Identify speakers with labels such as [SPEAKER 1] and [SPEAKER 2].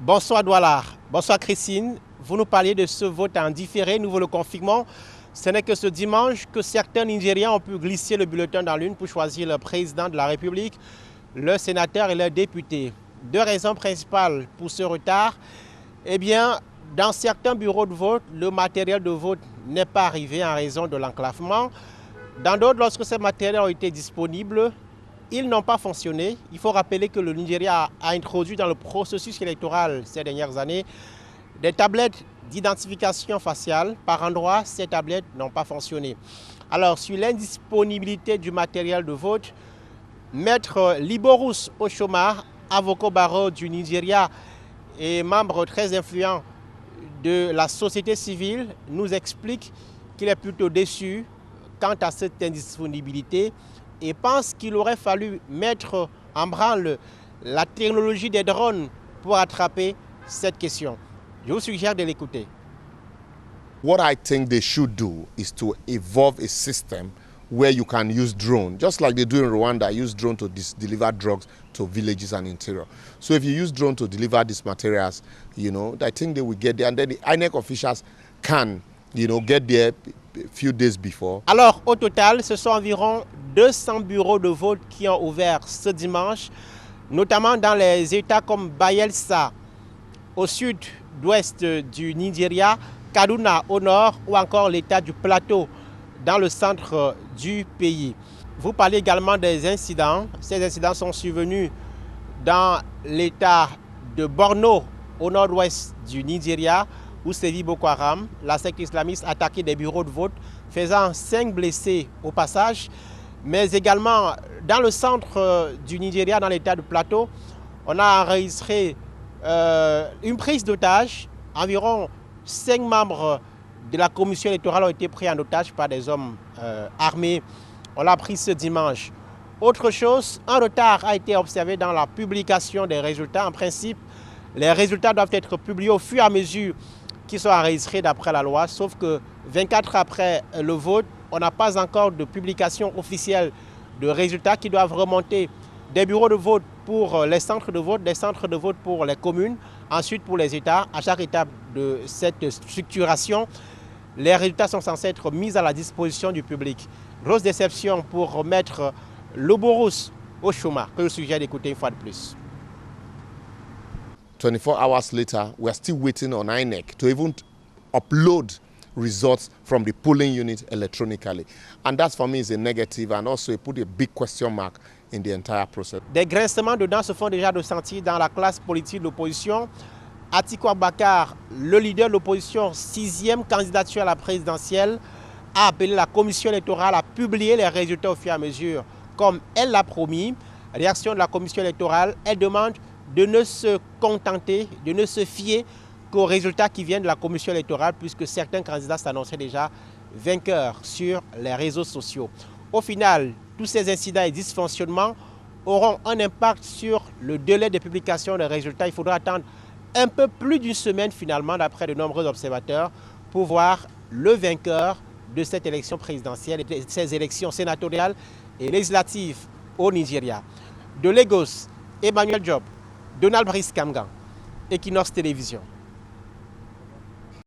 [SPEAKER 1] Bonsoir Douala, bonsoir Christine. Vous nous parliez de ce vote en différé, nous vous le confirmons. Ce n'est que ce dimanche que certains Nigériens ont pu glisser le bulletin dans l'urne pour choisir le président de la République, le sénateur et le député. Deux raisons principales pour ce retard. Eh bien, dans certains bureaux de vote, le matériel de vote n'est pas arrivé en raison de l'enclavement. Dans d'autres, lorsque ces matériels ont été disponibles, ils n'ont pas fonctionné. Il faut rappeler que le Nigeria a introduit dans le processus électoral ces dernières années des tablettes d'identification faciale. Par endroit, ces tablettes n'ont pas fonctionné. Alors, sur l'indisponibilité du matériel de vote, Maître Liborous Oshomar, avocat au barreau du Nigeria et membre très influent de la société civile, nous explique qu'il est plutôt déçu quant à cette indisponibilité et pense qu'il aurait fallu mettre en branle la technologie des drones pour attraper cette question. Je vous suggère de l'écouter.
[SPEAKER 2] What I think they should do is to evolve a system where you can use drone, just like they do in Rwanda, use drone to deliver drugs to villages and interior. So if you use drone to deliver these materials, I think they will get there, and then the INEC officials can, get there a few days before.
[SPEAKER 1] Alors, au total, ce sont environ 200 bureaux de vote qui ont ouvert ce dimanche, notamment dans les États comme Bayelsa, au sud-ouest du Nigeria, Kaduna au nord ou encore l'État du Plateau dans le centre du pays. Vous parlez également des incidents. Ces incidents sont survenus dans l'État de Borno au nord-ouest du Nigeria où sévit Boko Haram. La secte islamiste a attaqué des bureaux de vote faisant 5 blessés au passage. Mais également dans le centre du Nigeria, dans l'État du Plateau, on a enregistré une prise d'otage. Environ 5 membres de la commission électorale ont été pris en otage par des hommes armés. On l'a appris ce dimanche. Autre chose, un retard a été observé dans la publication des résultats. En principe, les résultats doivent être publiés au fur et à mesure qu'ils sont enregistrés d'après la loi, sauf que 24 heures après le vote, on n'a pas encore de publication officielle de résultats qui doivent remonter des bureaux de vote pour les centres de vote, des centres de vote pour les communes, ensuite pour les États. À chaque étape de cette structuration, les résultats sont censés être mis à la disposition du public. Grosse déception pour Maître Liborous Oshomar, que je suggère d'écouter une fois de plus.
[SPEAKER 2] 24 hours later, we are still waiting on INEC to even upload results from the polling unit electronically. And that for me is a negative, and also it put a big question mark in the entire process.
[SPEAKER 1] Des grincements de dents se font déjà ressentir dans la classe politique de l'opposition. Atiku Abubakar, le leader de l'opposition, 6e candidature à la présidentielle, a appelé la commission électorale à publier les résultats au fur et à mesure, comme elle l'a promis. Réaction de la commission électorale, elle demande de ne se contenter, de ne se fier qu'aux résultats qui viennent de la commission électorale, puisque certains candidats s'annonçaient déjà vainqueurs sur les réseaux sociaux. Au final, tous ces incidents et dysfonctionnements auront un impact sur le délai de publication des résultats. Il faudra attendre un peu plus d'une semaine finalement, d'après de nombreux observateurs, pour voir le vainqueur de cette élection présidentielle et de ces élections sénatoriales et législatives au Nigeria. De Lagos, Emmanuel Job, Donald Brice Kamgan, Equinox Télévision.